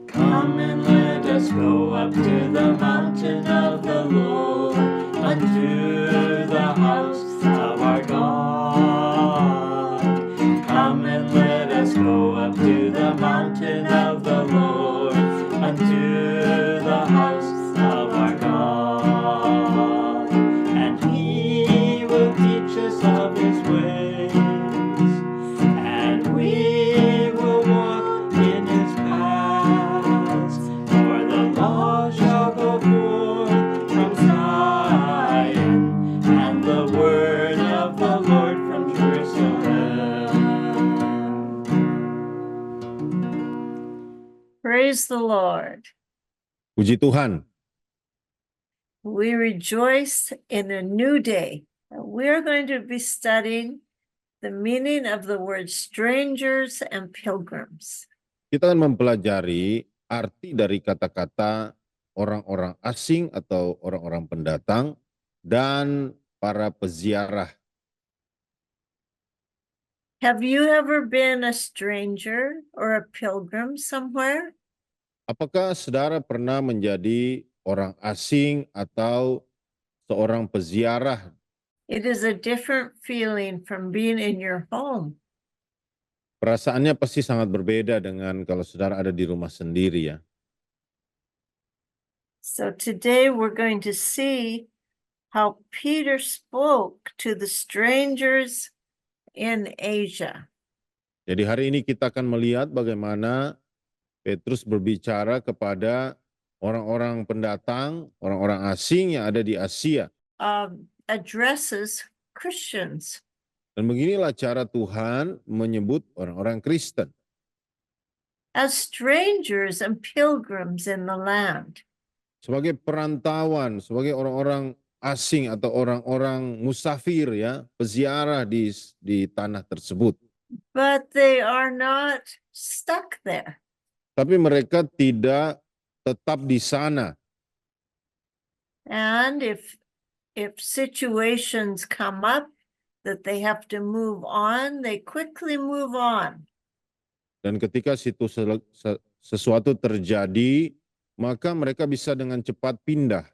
Come and let us go up to the mountain of the Lord, unto the house of our God. Come and let us go up to the mountain of the Lord, unto the house of our God. And he will teach us of his ways, and we will walk in his paths. For the law shall go forth from Zion, and the word of the Lord from Jerusalem. Praise the Lord. Puji Tuhan, We rejoice in a new day. We're going to be studying the meaning of the word strangers and pilgrims. kita akan mempelajari arti dari kata-kata orang-orang asing atau orang-orang pendatang dan para peziarah. Have you ever been a stranger or a pilgrim somewhere? Apakah saudara pernah menjadi orang asing atau seorang peziarah? It is a different feeling from being in your home. Perasaannya pasti sangat berbeda dengan kalau saudara ada di rumah sendiri ya. So today we're going to see how Peter spoke to the strangers in Asia. Jadi hari ini kita akan melihat bagaimana Petrus berbicara kepada orang-orang pendatang, orang-orang asing yang ada di Asia. Addresses Christians. Dan beginilah cara Tuhan menyebut orang-orang Kristen. As strangers and pilgrims in the land. Sebagai perantauan, sebagai orang-orang asing atau orang-orang musafir ya, peziarah di tanah tersebut. But they are not stuck there. Tapi mereka tidak tetap di sana. And if situations come up that they have to move on, they quickly move on. Dan ketika sesuatu terjadi, maka mereka bisa dengan cepat pindah.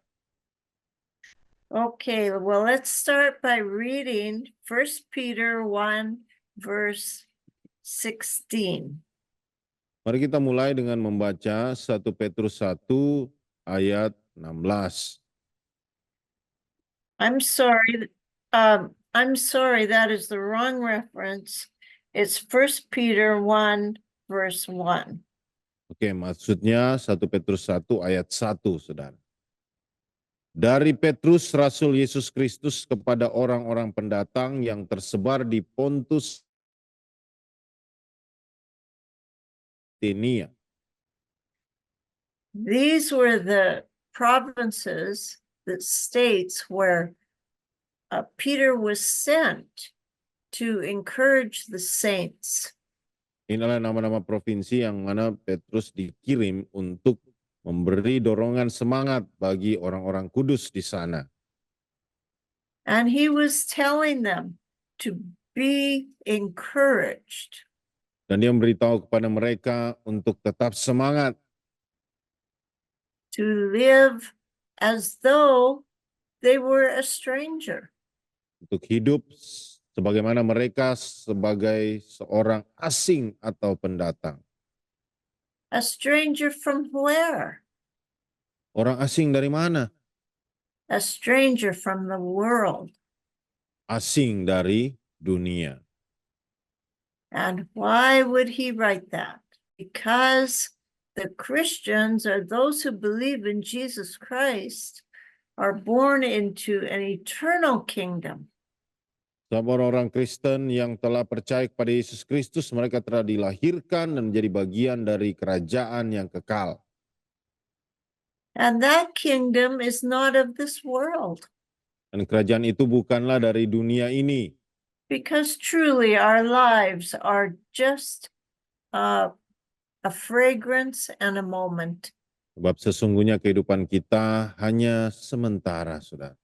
Okay, well, let's start by reading 1 Peter 1, verse 16. Mari kita mulai dengan membaca 1 Petrus 1 ayat 16. I'm sorry, that is the wrong reference. It's 1 Peter 1, verse 1. Oke, maksudnya 1 Petrus 1 ayat 1, saudara. Dari Petrus, Rasul Yesus Kristus kepada orang-orang pendatang yang tersebar di Pontus, Bithynia. These were the provinces, the states where Peter was sent to encourage the saints. Inilah nama-nama provinsi yang mana Petrus dikirim untuk memberi dorongan semangat bagi orang-orang kudus di sana. And he was telling them to be encouraged. Dan dia memberitahu kepada mereka untuk tetap semangat. To live as though they were a stranger. Untuk hidup sebagaimana mereka sebagai seorang asing atau pendatang. A stranger from where? Orang asing dari mana? A stranger from the world. Asing dari dunia. And why would he write that? Because the Christians, or those who believe in Jesus Christ, are born into an eternal kingdom. Sebab orang-orang Kristen yang telah percaya kepada Yesus Kristus, mereka telah dilahirkan dan menjadi bagian dari kerajaan yang kekal. And that kingdom is not of this world. Dan kerajaan itu bukanlah dari dunia ini. Because truly our lives are just a fragrance and a moment. Sebab sesungguhnya kehidupan kita hanya sementara, saudara.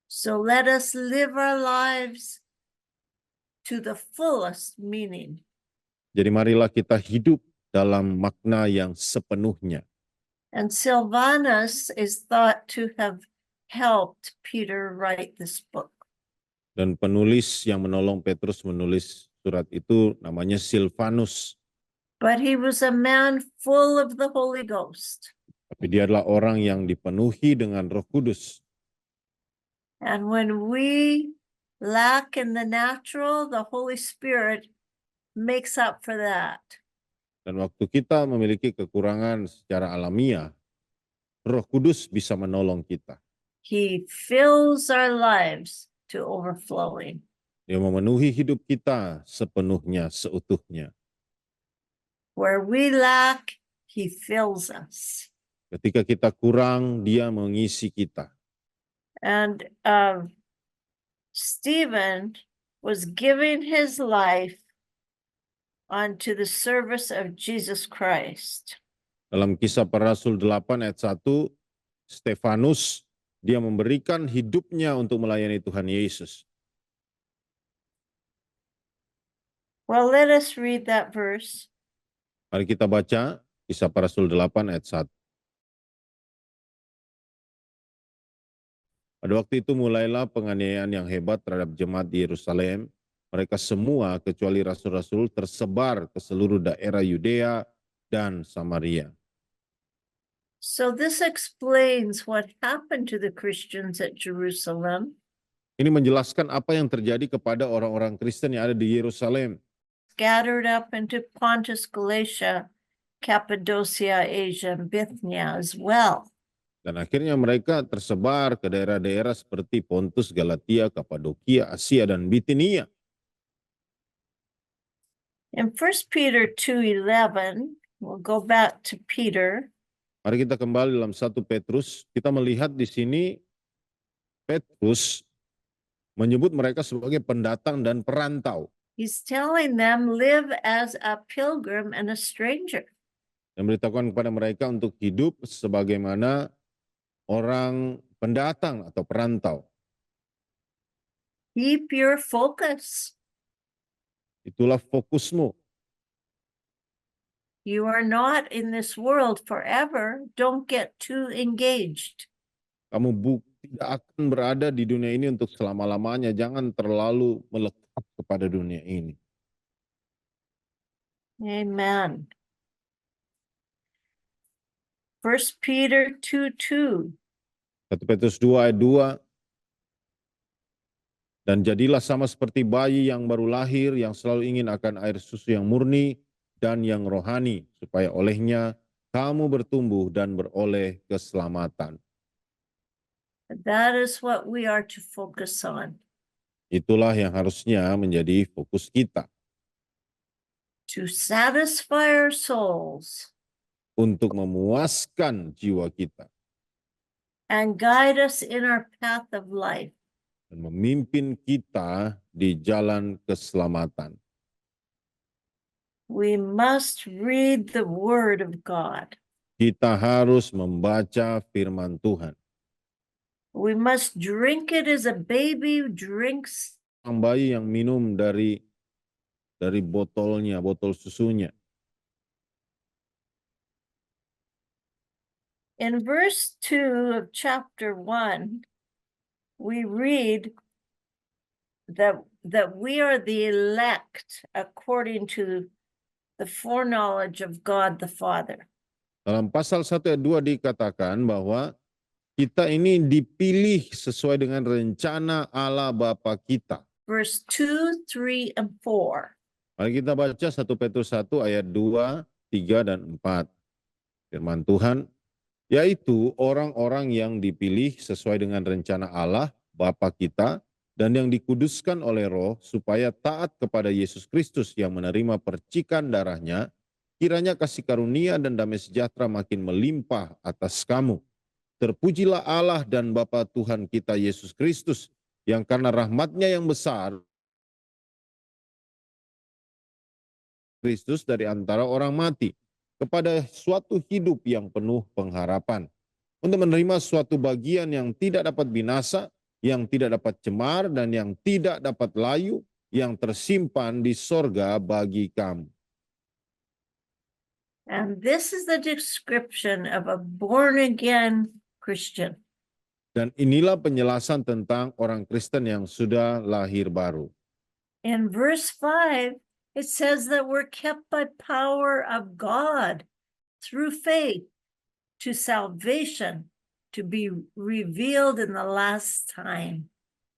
So let us live our lives to the fullest meaning. Jadi marilah kita hidup dalam makna yang sepenuhnya. And Silvanus is thought to have helped Peter write this book. Dan penulis yang menolong Petrus menulis surat itu namanya Silvanus. But he was a man full of the Holy Ghost. Tapi dia adalah orang yang dipenuhi dengan Roh Kudus. And when we lack in the natural, the Holy Spirit makes up for that. Dan waktu kita memiliki kekurangan secara alamiah, Roh Kudus bisa menolong kita. He fills our lives to overflowing. Dia memenuhi hidup kita sepenuhnya, seutuhnya. Where we lack, he fills us. Ketika kita kurang, dia mengisi kita. And Stephen was giving his life unto the service of Jesus Christ. Dalam Kisah Para Rasul 8 ayat 1, Stefanus, dia memberikan hidupnya untuk melayani Tuhan Yesus. Well, let us read that verse. Mari kita baca Kisah Para Rasul 8 ayat 1. Pada waktu itu mulailah penganiayaan yang hebat terhadap jemaat di Yerusalem. Mereka semua kecuali rasul-rasul tersebar ke seluruh daerah Yudea dan Samaria. So this explains what happened to the Christians at Jerusalem. Ini menjelaskan apa yang terjadi kepada orang-orang Kristen yang ada di Yerusalem. Scattered up into Pontus, Galatia, Cappadocia, Asia, and Bithynia as well. Dan akhirnya mereka tersebar ke daerah-daerah seperti Pontus, Galatia, Kapadokia, Asia, dan Bitinia. In 1 Peter 2:11, we'll go back to Peter. Mari kita kembali dalam 1 Petrus. Kita melihat di sini Petrus menyebut mereka sebagai pendatang dan perantau. He's telling them, live as a pilgrim and a stranger. Dan memberitahukan kepada mereka untuk hidup sebagaimana orang pendatang atau perantau. Keep your focus. Itulah fokusmu. You are not in this world forever. Don't get too engaged. Kamu tidak akan berada di dunia ini untuk selama-lamanya. Jangan terlalu melekat kepada dunia ini. Amen. 1 Peter 2:2. 1 Petrus 2 ayat 2. Dan jadilah sama seperti bayi yang baru lahir yang selalu ingin akan air susu yang murni dan yang rohani, supaya olehnya kamu bertumbuh dan beroleh keselamatan. That is what we are to focus on. Itulah yang harusnya menjadi fokus kita. To satisfy our souls. Untuk memuaskan jiwa kita. And guide us in our path of life. Dan memimpin kita di jalan keselamatan. We must read the Word of God. Kita harus membaca firman Tuhan. We must drink it as a baby drinks. Sang bayi yang minum dari botolnya, botol susunya. In verse 2 of chapter 1, we read that we are the elect according to the foreknowledge of God the Father. Dalam pasal 1 ayat 2 dikatakan bahwa kita ini dipilih sesuai dengan rencana Allah Bapa kita. Verse 2, 3, and 4. Mari kita baca 1 Petrus 1 ayat 2, 3, dan 4. Firman Tuhan, yaitu orang-orang yang dipilih sesuai dengan rencana Allah Bapa kita dan yang dikuduskan oleh Roh supaya taat kepada Yesus Kristus yang menerima percikan darahnya, kiranya kasih karunia dan damai sejahtera makin melimpah atas kamu. Terpujilah Allah dan Bapa Tuhan kita Yesus Kristus, yang karena rahmat-Nya yang besar, Kristus dari antara orang mati, kepada suatu hidup yang penuh pengharapan, untuk menerima suatu bagian yang tidak dapat binasa, yang tidak dapat cemar, dan yang tidak dapat layu, yang tersimpan di sorga bagi kamu. And this is the description of a born-again Christian. Dan inilah penjelasan tentang orang Kristen yang sudah lahir baru. In verse 5, it says that we're kept by power of God through faith to salvation to be revealed in the last time.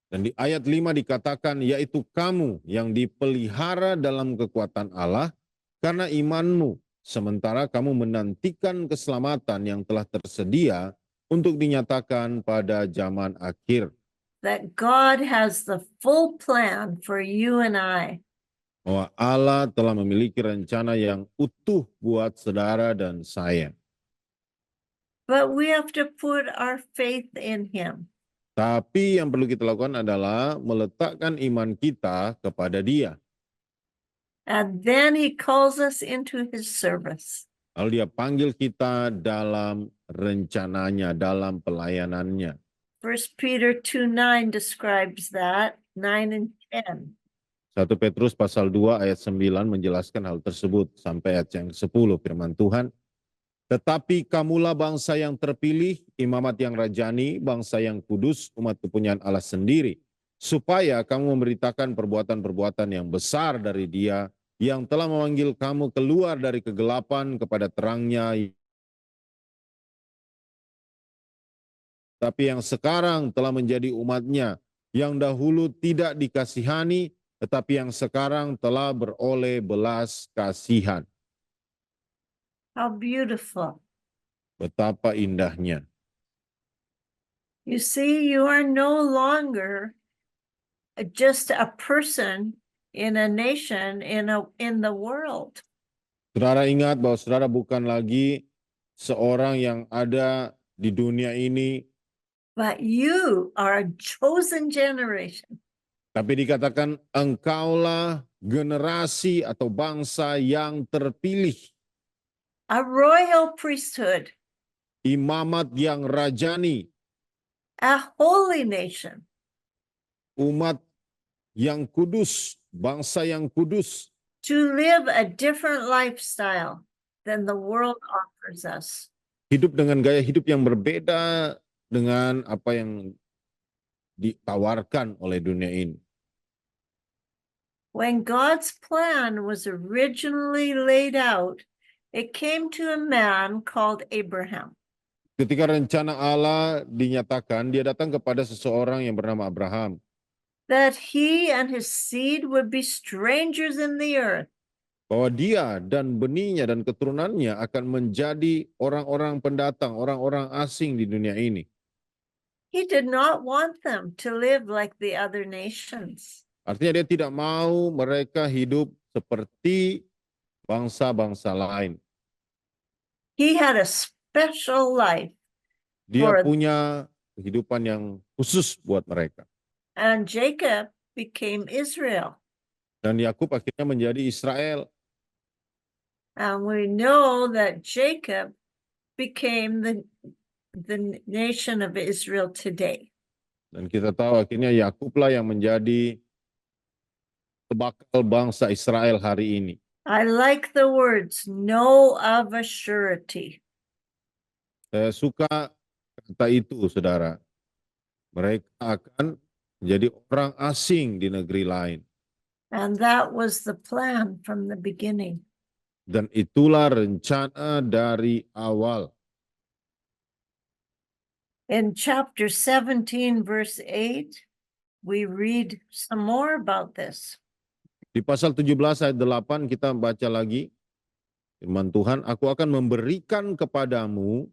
Dan di ayat 5 dikatakan, yaitu kamu yang dipelihara dalam kekuatan Allah karena imanmu, sementara kamu menantikan keselamatan yang telah tersedia untuk dinyatakan pada zaman akhir. That God has the full plan for you and I. Bahwa Allah telah memiliki rencana yang utuh buat saudara dan saya. But we have to put our faith in Him. Tapi yang perlu kita lakukan adalah meletakkan iman kita kepada Dia. And then He calls us into His service. Lalu Dia panggil kita dalam rencananya, dalam pelayanannya. 1 Peter 2:9 describes that, 9 and 10. 1 Petrus pasal 2 ayat 9 menjelaskan hal tersebut sampai ayat yang 10 firman Tuhan. Tetapi kamulah bangsa yang terpilih, imamat yang rajani, bangsa yang kudus, umat kepunyaan Allah sendiri, supaya kamu memberitakan perbuatan-perbuatan yang besar dari Dia yang telah memanggil kamu keluar dari kegelapan kepada terangnya, tapi yang sekarang telah menjadi umatnya, yang dahulu tidak dikasihani, tetapi yang sekarang telah beroleh belas kasihan. How beautiful. Betapa indahnya. You see, you are no longer just a person in a nation, in the world. Saudara ingat bahwa saudara bukan lagi seorang yang ada di dunia ini, But you are a chosen generation. tapi dikatakan engkaulah generasi atau bangsa yang terpilih, A royal priesthood, imamat yang rajani, a holy nation, umat yang kudus, bangsa yang kudus, to live a different lifestyle than the world offers us. hidup dengan gaya hidup yang berbeda dengan apa yang ditawarkan oleh dunia ini. When God's plan was originally laid out, it came to a man called Abraham. Ketika rencana Allah dinyatakan, dia datang kepada seseorang yang bernama Abraham. That he and his seed would be strangers in the earth. Bahwa dia dan benihnya dan keturunannya akan menjadi orang-orang pendatang, orang-orang asing di dunia ini. He did not want them to live like the other nations. Artinya dia tidak mau mereka hidup seperti bangsa-bangsa lain. He had a special life, Dia For- punya kehidupan yang khusus buat mereka. and Jacob became Israel. Dan Yakub akhirnya menjadi Israel. And we know that Jacob became the nation of Israel today. Dan kita tahu akhirnya Yakublah yang menjadi bakal bangsa Israel hari ini. I like the words, know of a surety. Saya suka kata itu, saudara. Mereka akan menjadi orang asing di negeri lain. And that was the plan from the beginning. Dan itulah rencana dari awal. In chapter 17, verse 8, we read some more about this. Di pasal 17 ayat 8 kita baca lagi. Firman Tuhan, aku akan memberikan kepadamu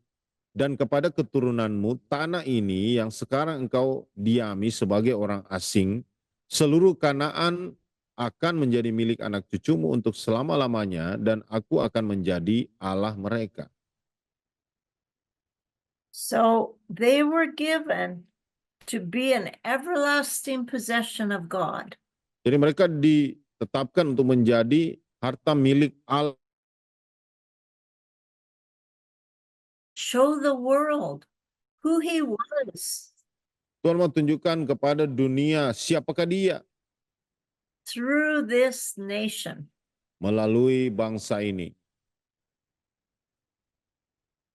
dan kepada keturunanmu tanah ini yang sekarang engkau diami sebagai orang asing. Seluruh Kanaan akan menjadi milik anak cucumu untuk selama-lamanya dan aku akan menjadi Allah mereka. So they were given to be an everlasting possession of God. Jadi mereka ditetapkan untuk menjadi harta milik Allah. Show the world who he was Tuhan mau tunjukkan kepada dunia siapakah dia through this nation. melalui bangsa ini.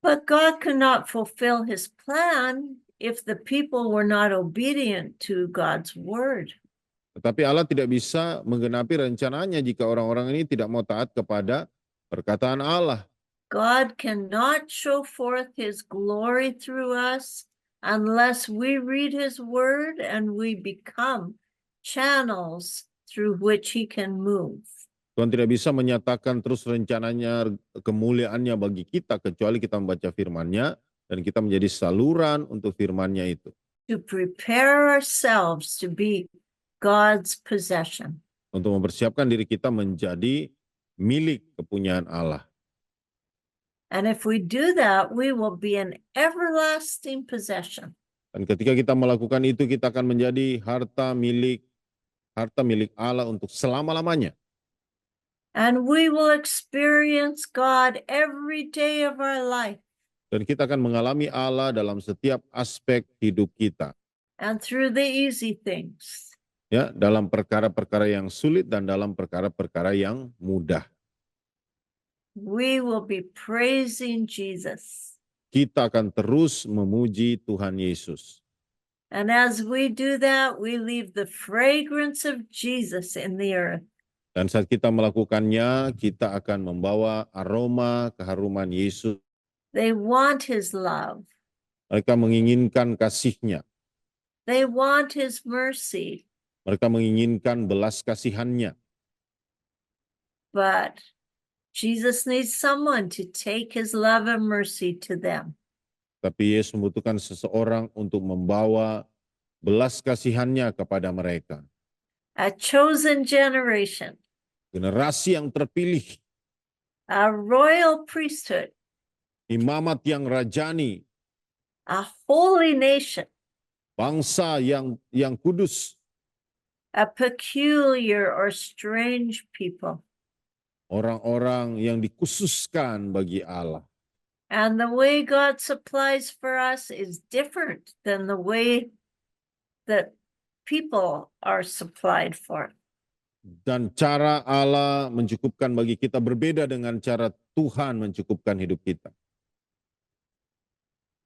But God could not fulfill his plan if the people were not obedient to God's word. Tetapi Allah tidak bisa menggenapi rencananya jika orang-orang ini tidak mau taat kepada perkataan Allah. God cannot show forth his glory through us unless we read his word and we become channels through which he can move. Tuhan tidak bisa menyatakan terus rencananya, kemuliaannya bagi kita, kecuali kita membaca firman-Nya dan kita menjadi saluran untuk firman-Nya itu. To prepare ourselves to be God's possession. Untuk mempersiapkan diri kita menjadi milik kepunyaan Allah. And if we do that, we will be an everlasting possession. Dan ketika kita melakukan itu, kita akan menjadi harta milik Allah untuk selama-lamanya. And we will experience God every day of our life. Dan kita akan mengalami Allah dalam setiap aspek hidup kita. And through the easy things. Ya, dalam perkara-perkara yang sulit dan dalam perkara-perkara yang mudah. We will be praising Jesus. Kita akan terus memuji Tuhan Yesus. And as we do that, we leave the fragrance of Jesus in the earth. Dan saat kita melakukannya, kita akan membawa aroma keharuman Yesus. They want his love. Mereka menginginkan kasih-Nya. They want his mercy. Mereka menginginkan belas kasihan-Nya. But Jesus needs someone to take his love and mercy to them. Tapi Yesus membutuhkan seseorang untuk membawa belas kasihan-Nya kepada mereka. A chosen generation. Generasi yang terpilih. A royal priesthood. Imamat yang rajani. A holy nation. Bangsa yang kudus. A peculiar or strange people. Orang-orang yang dikhususkan bagi Allah. And the way God supplies for us is different than the way that people are supplied for. Dan cara Allah mencukupkan bagi kita berbeda dengan cara Tuhan mencukupkan hidup kita.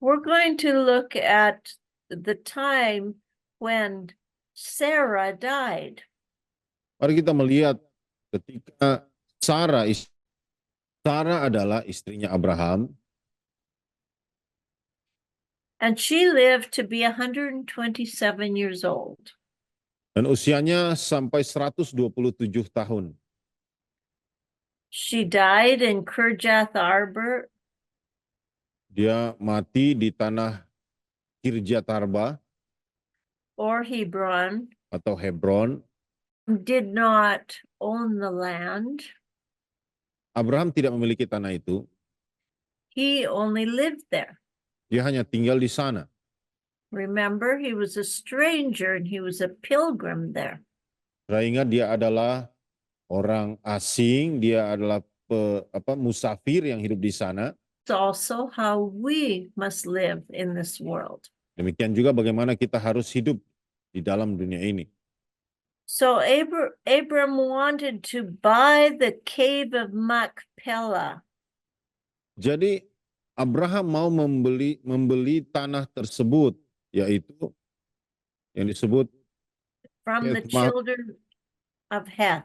We're going to look at the time when Sarah died. Mari kita melihat ketika Sarah adalah istrinya Abraham. And she lived to be 127 years old. Dan usianya sampai 127 tahun. She died in Kirjath Arba. Dia mati di tanah Kirjath Arba Or Hebron. atau Hebron. Did not own the land. Abraham tidak memiliki tanah itu. He only lived there. Dia hanya tinggal di sana. Remember, he was a stranger and he was a pilgrim there. Saya ingat dia adalah orang asing, dia adalah musafir yang hidup di sana. It's also how we must live in this world. Demikian juga bagaimana kita harus hidup di dalam dunia ini. So Abram wanted to buy the cave of Machpelah. Jadi Abraham mau membeli tanah tersebut, yaitu yang disebut From the Heth. children of Heth.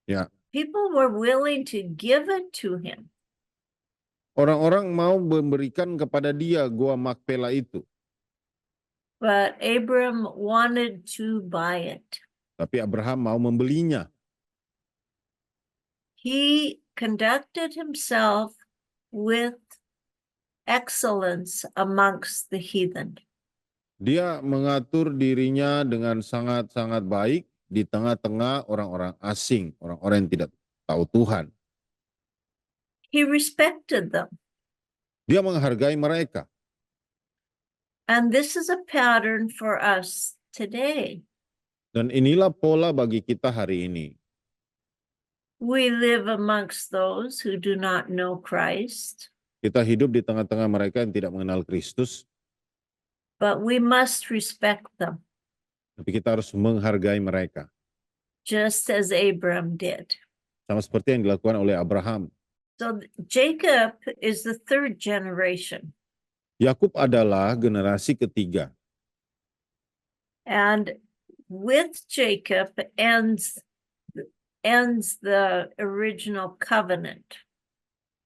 Ya. People were willing to give it to him. Orang-orang mau memberikan kepada dia gua Makpela itu. But Abram wanted to buy it. Tapi Abraham mau membelinya. He conducted himself with excellence amongst the heathen. Dia mengatur dirinya dengan sangat-sangat baik di tengah-tengah orang-orang asing, orang-orang yang tidak tahu Tuhan. He respected them. Dia menghargai mereka. And this is a pattern for us today. Dan inilah pola bagi kita hari ini. We live amongst those who do not know Christ, Kita hidup di tengah-tengah mereka yang tidak mengenal Kristus, but we must respect them, tapi kita harus menghargai mereka. just as Abram did. Sama seperti yang dilakukan oleh Abraham. So Jacob is the third generation. Yakub adalah generasi ketiga. And with Jacob ends the original covenant.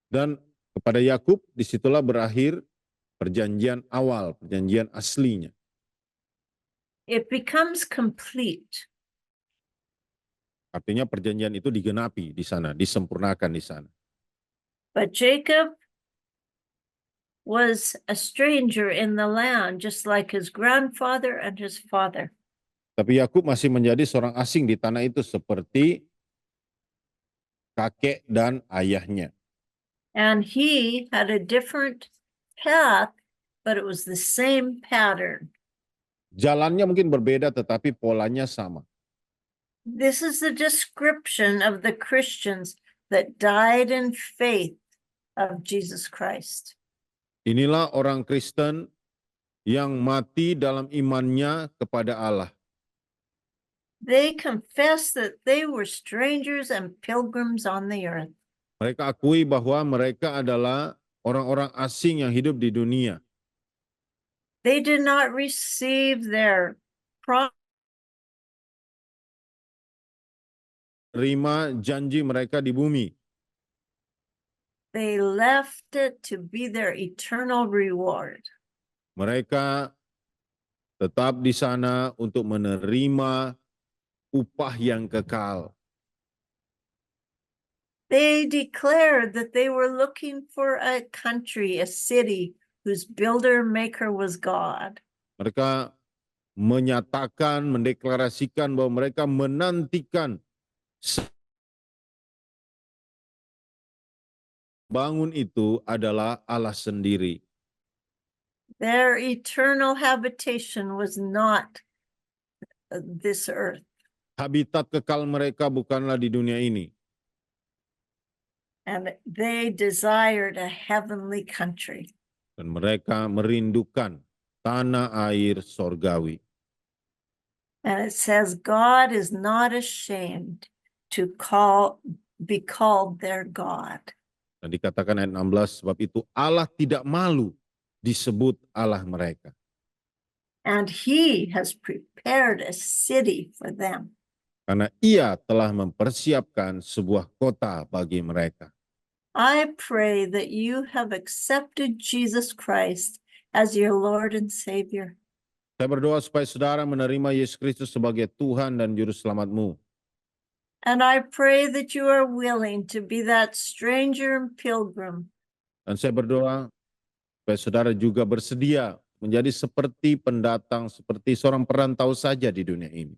Dan kepada Yakub disitulah berakhir perjanjian awal, perjanjian aslinya. It becomes complete. Artinya perjanjian itu digenapi di sana, disempurnakan di sana. But Jacob was a stranger in the land, just like his grandfather and his father. Tapi Yakub masih menjadi seorang asing di tanah itu seperti kakek dan ayahnya. And he had a different path, but it was the same pattern. Jalannya mungkin berbeda tetapi polanya sama. This is the description of the Christians that died in faith of Jesus Christ. Inilah orang Kristen yang mati dalam imannya kepada Allah. They confessed that they were strangers and pilgrims on the earth. Mereka akui bahwa mereka adalah orang-orang asing yang hidup di dunia. They did not receive their promise. Terima janji mereka di bumi. They left it to be their eternal reward. Mereka tetap di sana untuk menerima upah yang kekal. They declared that they were looking for a country, a city whose builder maker was God. Mereka menyatakan, mendeklarasikan bahwa mereka menantikan bangun itu adalah Allah sendiri. Their eternal habitation was not this earth. Habitat kekal mereka bukanlah di dunia ini. And they desired a heavenly country. Dan mereka merindukan tanah air sorgawi. And it says, God is not ashamed to be called their God. Dan dikatakan ayat 16, sebab itu Allah tidak malu disebut Allah mereka. And he has prepared a city for them. Karena ia telah mempersiapkan sebuah kota bagi mereka. I pray that you have accepted Jesus Christ as your Lord and Savior. Saya berdoa supaya saudara menerima Yesus Kristus sebagai Tuhan dan Juru Selamatmu. And I pray that you are willing to be that stranger and pilgrim. Dan saya berdoa supaya saudara juga bersedia menjadi seperti pendatang, seperti seorang perantau saja di dunia ini.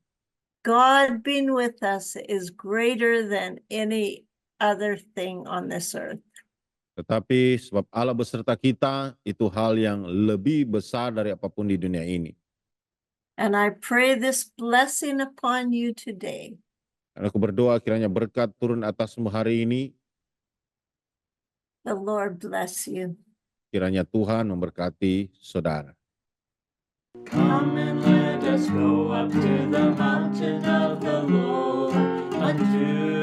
God being with us is greater than any other thing on this earth. Tetapi sebab Allah beserta kita, itu hal yang lebih besar dari apapun di dunia ini. And I pray this blessing upon you today. Dan aku berdoa kiranya berkat turun atasmu hari ini, The Lord bless you. kiranya Tuhan memberkati saudara. Come and let us go up to the mountain of the Lord, unto